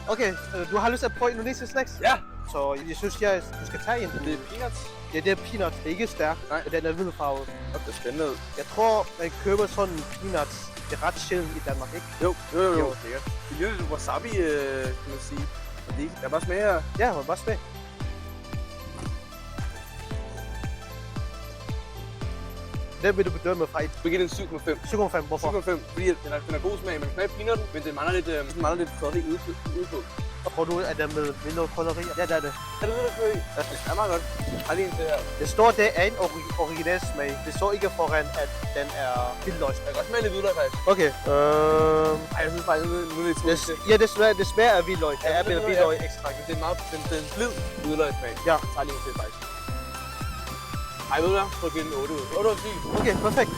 Okay, du har lyst til at prøve indonesisk snacks? Ja, Så jeg synes, du skal tage en. det er peanuts. Ja, det er peanut. Det er ikke stærk, Nej. men den er hvidfarvet. Og det er spændende ud. Jeg tror, man køber sådan peanuts. Det er ret sjældent i Danmark, ikke? Jo. Jo. Sikkert. Det er lidt wasabi, kan man sige. Fordi jeg bare smager. Ja, må bare smage. Den vil du bedømme fra et Vi giver den 7,5. 7,5. Hvorfor? 7,5, fordi den er god smag. Man kan smage peanutten, men den mangler lidt krydderi ude på. Tror du, at den med mindre krydderier? Ja, det er det. Er det noget, der kører i? Ja, det smager meget godt. Har lige en til her. Det står, det er en original smag. Det står ikke foran, at den er hvidløg. Jeg kan godt smage lidt hvidløg, faktisk. Okay. Ej, jeg synes faktisk, nu er det lidt Ja, det smager af hvidløg. Det er med hvidløg ekstra. Det er meget den blid hvidløgsmag. Ja. Jeg tager lige en til, faktisk. Ej, ved du hvad? Så giver den 8 ud. 8 ud af 10. Okay, perfekt.